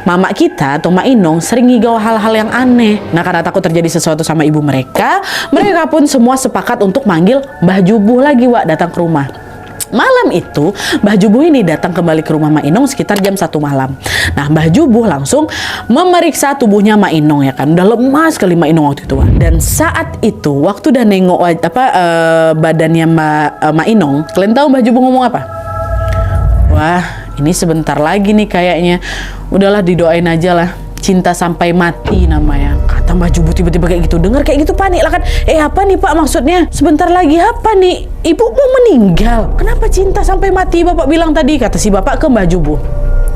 mama kita atau Mak Inong sering ngigau hal-hal yang aneh. Nah, karena takut terjadi sesuatu sama ibu mereka pun semua sepakat untuk manggil Mbah Jubuh lagi, Wak, datang ke rumah. Malam itu, Mbah Jubuh ini datang kembali ke rumah Mak Inong sekitar jam 1 malam. Nah, Mbah Jubuh langsung memeriksa tubuhnya Mak Inong, ya kan. Udah lemas sekali Mak Inong waktu itu, Wak. Dan saat itu, waktu udah nengok badannya Mak Inong, kalian tahu Mbah Jubuh ngomong apa? Wah, ini sebentar lagi nih kayaknya. Udahlah, didoain aja lah. Cinta sampai mati namanya. Kata Mbah Jubuh tiba-tiba kayak gitu. Dengar kayak gitu panik lah kan. Apa nih Pak maksudnya? Sebentar lagi apa nih? Ibu mau meninggal. Kenapa cinta sampai mati Bapak bilang tadi? Kata si Bapak ke Mbah Jubuh.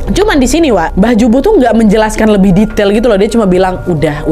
Cuman di sini, Wak, Mbah Jubuh tuh nggak menjelaskan lebih detail gitu loh. Dia cuma bilang, udah,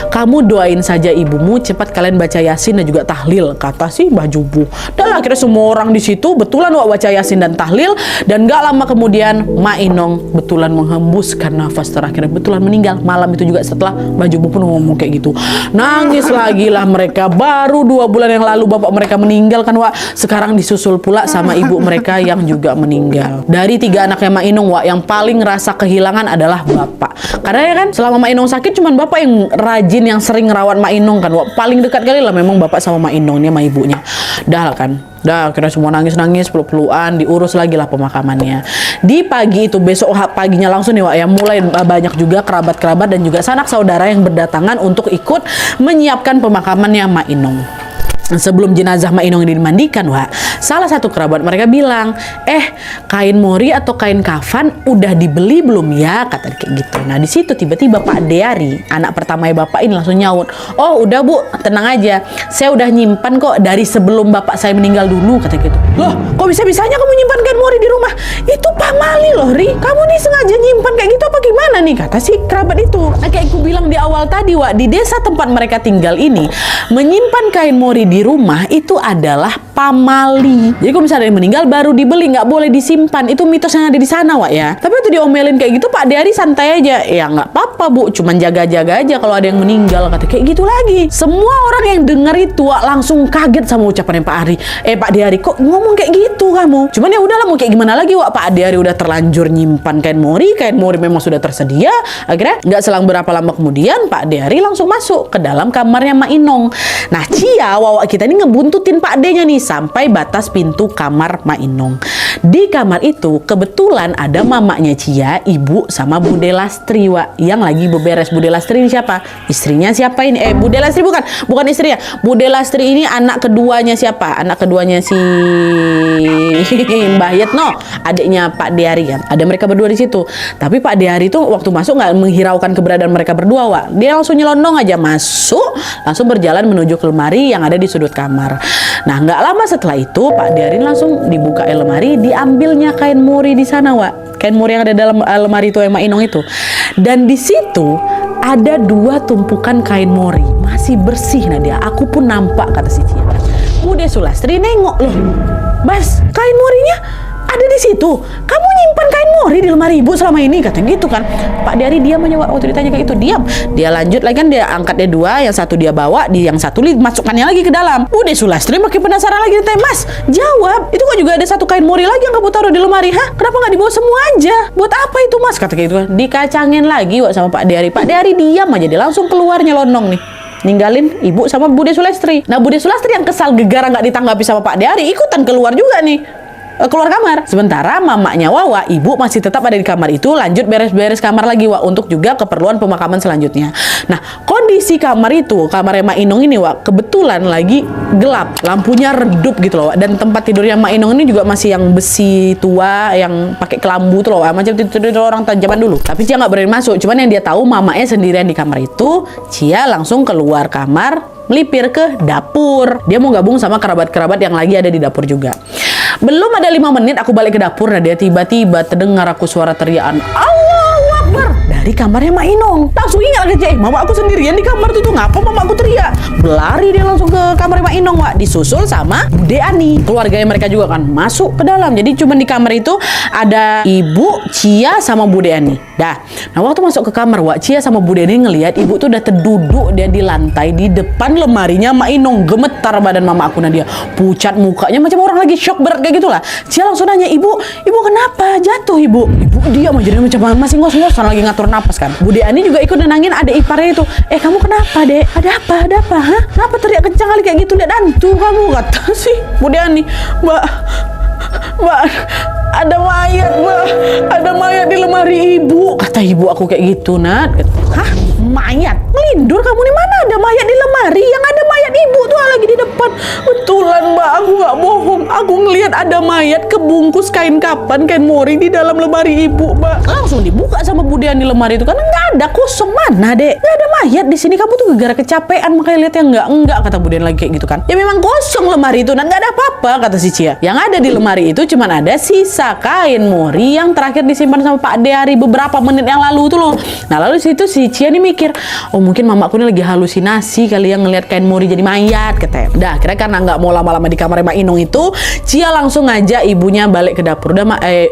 kamu doain saja ibumu, cepat kalian baca Yasin dan juga tahlil, kata si Mbah Jubuh. Dan akhirnya semua orang di situ betulan, Wak, baca Yasin dan tahlil. Dan nggak lama kemudian Mak Inong betulan menghembuskan nafas terakhir, betulan meninggal. Malam itu juga setelah Mbah Jubuh pun ngomong kayak gitu. Nangis lagi lah mereka. Baru 2 bulan yang lalu bapak mereka meninggal kan, Wak. Sekarang disusul pula sama ibu mereka yang juga meninggal. Dari 3 anaknya Mak Inong, Wak, yang paling ngerasa kehilangan adalah bapak. Karena ya kan selama Mak Inong sakit cuman bapak yang rajin, yang sering ngerawat Mak Inong kan. Wah, paling dekat kali lah memang bapak sama Mak Inong nih, sama ibunya. Dah kan. Dah akhirnya semua nangis-nangis, peluk-pelukan, diurus lagi lah pemakamannya. Di pagi itu, besok paginya langsung nih, Wak, ya, mulai banyak juga kerabat-kerabat dan juga sanak saudara yang berdatangan untuk ikut menyiapkan pemakamannya Mak Inong. Sebelum jenazah Mak Inong ini dimandikan, Wak, salah satu kerabat mereka bilang, kain mori atau kain kafan udah dibeli belum ya? Kata kayak gitu. Nah, di situ tiba-tiba Pak Deari, anak pertama bapak ini, langsung nyaut, oh udah Bu, tenang aja, saya udah nyimpan kok dari sebelum bapak saya meninggal dulu, kata gitu. Loh, kok bisa-bisanya kamu nyimpan kain mori di rumah? Itu pamali loh, Ri, kamu nih sengaja nyimpan kayak gitu apa gimana nih? Kata si kerabat itu. Nah, kayak aku bilang di awal tadi, Wak, di desa tempat mereka tinggal ini, menyimpan kain mori di rumah itu adalah pamali. Jadi kalau misalnya ada yang meninggal baru dibeli, nggak boleh disimpan. Itu mitos yang ada di sana, Wak, ya. Tapi itu diomelin kayak gitu, Pak Deari santai aja. Ya nggak apa-apa Bu, cuman jaga-jaga aja kalau ada yang meninggal, kata kayak gitu lagi. Semua orang yang dengar itu, Wak, langsung kaget sama ucapannya Pak Deari. Kok ngomong kayak gitu kamu? Cuman ya udahlah, mau kayak gimana lagi, Wak. Pak Deari udah terlanjur nyimpan kain mori memang sudah tersedia. Akhirnya nggak selang berapa lama kemudian Pak Deari langsung masuk ke dalam kamarnya Mak Inong. Nah, Cia, Wawa kita ini ngebuntutin Pak D-nya nih sampai batas pintu kamar Mak Inong. Di kamar itu kebetulan ada mamanya Cia, ibu sama Bude Lastri, Wak, yang lagi beberes. Bude Lastri ini siapa? Istrinya siapa ini? Bude Lastri bukan istrinya. Bude Lastri ini anak keduanya siapa? Anak keduanya si Mbah Yetno, adiknya Pak Deari kan. Ada mereka berdua di situ. Tapi Pak Deari tuh waktu masuk nggak menghiraukan keberadaan mereka berdua, Wak. Dia langsung nyelonong aja masuk, langsung berjalan menuju ke lemari yang ada di sudut kamar. Nah, nggak lama setelah itu Pak Deari langsung dibuka lemari, diambilnya kain mori di sana, Wak. Kain mori yang ada dalam lemari itu, Mak Inong itu. Dan di situ ada 2 tumpukan kain mori, masih bersih. Nadia, aku pun nampak, kata si Cia. Bude Sulastri nengok, loh, Mas, kain morinya ada di situ. Kamu nyimpan kain mori di lemari ibu selama ini, katanya gitu kan. Pak Deari diam aja, Wak, waktu ditanya kayak itu, diam. Dia lanjut lagi kan, dia angkatnya 2, yang satu dia bawa, yang satu masukkannya lagi ke dalam. Bude Sulastri makin penasaran lagi, ditanya, Mas, jawab, itu kok juga ada 1 kain mori lagi yang kamu taruh di lemari, Kenapa nggak dibawa semua aja? Buat apa itu, Mas? Kata kayak gitu kan. Dikacangin lagi, Wak, sama Pak Deari. Pak Deari diam aja, dia langsung keluar nyelonong nih, ninggalin ibu sama Bude Sulastri. Nah, Bude Sulastri yang kesal gegara nggak ditanggapi sama Pak Deari, ikutan keluar juga nih, keluar kamar. Sementara mamanya Wawa, ibu, masih tetap ada di kamar itu, lanjut beres-beres kamar lagi, Wak, untuk juga keperluan pemakaman selanjutnya. Nah, kondisi kamar itu, kamarnya Mak Inong ini, Wak, kebetulan lagi gelap, lampunya redup gitu loh, Wak. Dan tempat tidurnya Mak Inong ini juga masih yang besi tua, yang pakai kelambu tuh loh, Wak. Macam tidur orang zaman dulu. Tapi Cia nggak berani masuk. Cuman yang dia tahu mamanya sendirian di kamar itu. Cia langsung keluar kamar, melipir ke dapur. Dia mau gabung sama kerabat-kerabat yang lagi ada di dapur juga. Belum ada 5 menit aku balik ke dapur, nah dia tiba-tiba terdengar aku suara teriakan Allahu Akbar dari kamarnya Mak Inong. Langsung ingat aja, mama aku sendirian di kamar tuh ngapa mama aku teriak. Berlari dia langsung ke kamar Mak Inong, Wak, disusul sama Bude Ani. Keluarganya mereka juga kan masuk ke dalam. Jadi cuma di kamar itu ada ibu, Cia, sama Bude Ani. Nah waktu masuk ke kamar, Wak, Cia sama Bude Ani ngelihat ibu tuh udah terduduk dia di lantai di depan lemarinya Mak Inong. Gemetar badan mama aku, Nadia, pucat mukanya macam orang lagi shock berat kayak gitulah. Cia langsung nanya, ibu kenapa jatuh, ibu? Ibu diam aja, dia macam masih ngos-ngosan lagi ngatur napas kan. Bude Ani juga ikut nenangin adik iparnya itu. Kamu kenapa dek? Ada apa? Hah? Kenapa teriak kencang kali kayak gitu? Lihat hantu kamu, kata si Bude Ani. Mbak, ada mayat mbak, ada mayat di lemari ibu, kata ibu aku kayak gitu. Nat, hah, mayat? Melindur kamu, nih mana ada mayat di lemari? Yang ada mayat ibu tuh lagi di depan. Betulan mbak, aku nggak bohong, aku ngelihat ada mayat kebungkus kain mori di dalam lemari ibu mbak. Langsung dibuka sama Bude Ani lemari itu, karena nggak ada, kosong. Mana dek? Nggak ada mayat di sini, kamu tuh gara-gara kecapean makanya lihat yang enggak, kata Bude Ani lagi kayak gitu kan. Ya memang kosong lemari itu, Nat, nggak ada apa-apa, kata si Cia. Yang ada di lemari itu cuman ada sisa kain mori yang terakhir disimpan sama Pak De Ari beberapa menit yang lalu tuh loh. Nah lalu situ si Cia nih mikir, oh mungkin mamaku ini lagi halusinasi kali yang ngelihat kain mori jadi mayat, katanya. Dah akhirnya karena nggak mau lama-lama di kamar Mak Inong itu, Cia langsung ngajak ibunya balik ke dapur.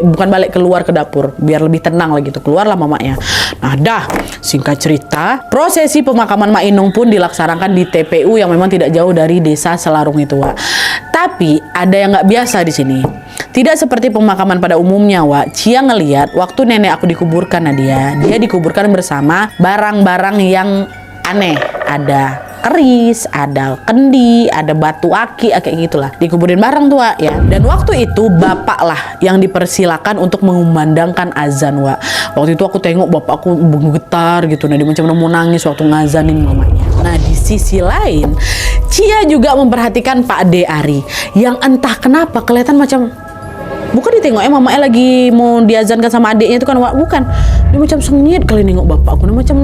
Bukan balik, keluar ke dapur biar lebih tenang lagi tuh. Keluarlah mamanya. Nah dah, singkat cerita, prosesi pemakaman Mak Inong pun dilaksanakan di TPU yang memang tidak jauh dari desa Selarung itu, Wak. Tapi ada yang nggak biasa di sini. Tidak seperti pemakaman pada umumnya, Wak. Cia ngeliat waktu nenek aku dikuburkan, Nadia, dia dikuburkan bersama barang-barang yang aneh. Ada keris, ada kendi, ada batu aki, kayak gitulah. Dikuburin bareng tuh, Wak, ya. Dan waktu itu bapak lah yang dipersilakan untuk mengumandangkan azan, Wak. Waktu itu aku tengok bapakku getar gitu, nah dia macam mau nangis waktu ngazanin mamanya. Nah di sisi lain, Cia juga memperhatikan Pak De Ari yang entah kenapa kelihatan macam, bukan ditengoknya mamanya lagi mau diazankan sama adiknya itu kan, Wak, bukan. Dia macam sengit kali nengok bapakku, dia macam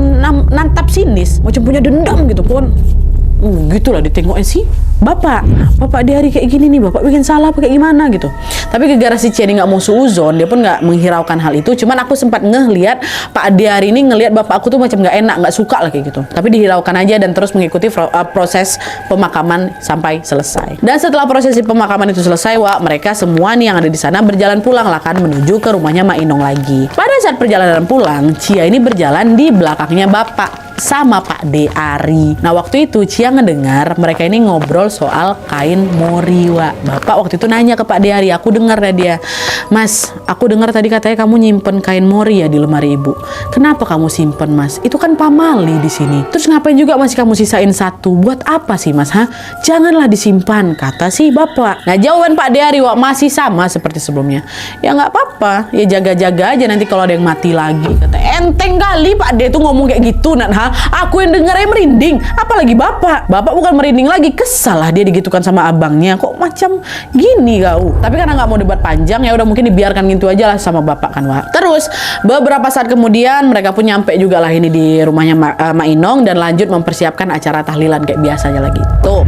nantap sinis, macam punya dendam gitu pun. Gitulah ditengoknya sih Bapak De Ari kayak gini nih, bapak bikin salah apa kayak gimana gitu. Tapi gara-gara si Cia nggak mau suuzon, dia pun nggak menghiraukan hal itu. Cuman aku sempat ngelihat Pak De Ari ini ngelihat bapak aku tuh macam nggak enak, nggak suka lah kayak gitu. Tapi dihiraukan aja dan terus mengikuti proses pemakaman sampai selesai. Dan setelah prosesi pemakaman itu selesai, Wak, mereka semua nih yang ada di sana berjalan pulang lah kan, menuju ke rumahnya Mak Inong lagi. Pada saat perjalanan pulang, Cia ini berjalan di belakangnya bapak sama Pak De Ari. Nah waktu itu Cia ngedengar mereka ini ngobrol soal kain mori, Wak. Bapak waktu itu nanya ke Pak De Ari, aku dengar dah dia, Mas, aku dengar tadi katanya kamu nyimpen kain mori ya di lemari ibu. Kenapa kamu simpen, Mas? Itu kan pamali di sini. Terus ngapain juga masih kamu sisain satu? Buat apa sih, Mas? Janganlah disimpan, kata si bapak. Nah jawaban Pak De Ari, Wak, masih sama seperti sebelumnya. Ya nggak apa-apa, ya jaga-jaga aja nanti kalau ada yang mati lagi. Kata, enteng kali Pak De tuh ngomong kayak gitu, Nat. Aku yang dengarnya merinding, apalagi bapak bukan merinding lagi, kesal lah dia digitukan sama abangnya, kok macam gini kau. Tapi karena nggak mau debat panjang, ya udah mungkin dibiarkan gitu aja lah sama bapak kan, Wak. Terus beberapa saat kemudian mereka pun nyampe juga lah ini di rumahnya Mak Inong dan lanjut mempersiapkan acara tahlilan kayak biasanya lagi tuh.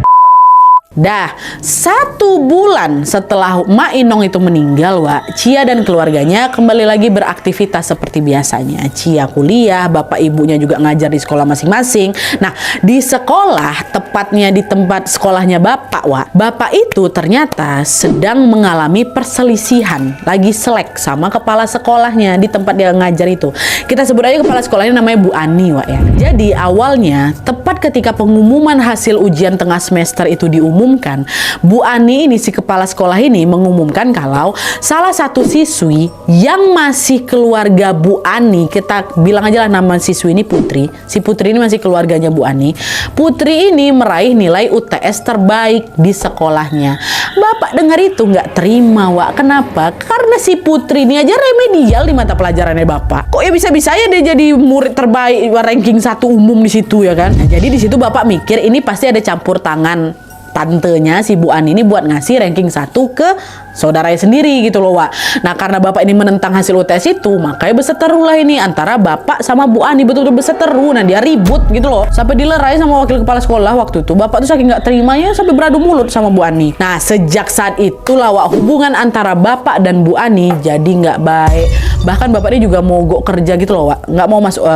Dah 1 bulan setelah Mak Inong itu meninggal, Wak, Cia dan keluarganya kembali lagi beraktivitas seperti biasanya. Cia kuliah, bapak ibunya juga ngajar di sekolah masing-masing. Nah di sekolah, tepatnya di tempat sekolahnya bapak, Wak, bapak itu ternyata sedang mengalami perselisihan, lagi selek sama kepala sekolahnya di tempat dia ngajar itu. Kita sebut aja kepala sekolahnya namanya Bu Ani, Wak, ya. Jadi awalnya tepat ketika pengumuman hasil ujian tengah semester itu diumumkan, Bu Ani ini, si kepala sekolah ini, mengumumkan kalau salah satu siswi yang masih keluarga Bu Ani, kita bilang aja lah nama siswi ini Putri. Si Putri ini masih keluarganya Bu Ani. Putri ini meraih nilai UTS terbaik di sekolahnya. Bapak dengar itu nggak terima, Wak. Kenapa? Karena si Putri ini aja remedial di mata pelajarannya bapak. Kok ya bisa-bisanya dia jadi murid terbaik ranking 1 umum di situ, ya kan? Nah, jadi di situ bapak mikir ini pasti ada campur tangan tantenya si Bu Ani ini buat ngasih ranking 1 ke saudaranya sendiri gitu loh, Wak. Nah karena bapak ini menentang hasil UTS itu, makanya berseteru lah ini antara bapak sama Bu Ani, betul-betul berseteru. Nah dia ribut gitu loh, sampai dilerai sama wakil kepala sekolah waktu itu. Bapak tuh saking nggak terimanya sampai beradu mulut sama Bu Ani. Nah sejak saat itulah, Wak, hubungan antara bapak dan Bu Ani jadi nggak baik. Bahkan bapak ini juga mogok kerja gitu loh, Wak, nggak mau masuk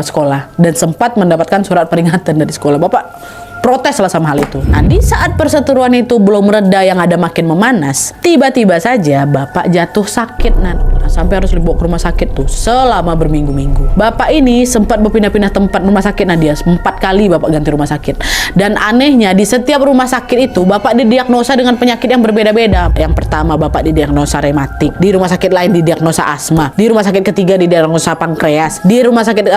sekolah dan sempat mendapatkan surat peringatan dari sekolah. Bapak protes lah sama hal itu. Nah, di saat perseteruan itu belum reda, yang ada makin memanas, tiba-tiba saja bapak jatuh sakit, Nat. Nah, sampai harus dibawa ke rumah sakit tuh selama berminggu-minggu. Bapak ini sempat berpindah-pindah tempat rumah sakit, Nadia. 4 kali bapak ganti rumah sakit. Dan anehnya, di setiap rumah sakit itu bapak didiagnosa dengan penyakit yang berbeda-beda. Yang pertama bapak didiagnosa rematik, di rumah sakit lain didiagnosa asma, di rumah sakit ketiga didiagnosa pankreas, di rumah sakit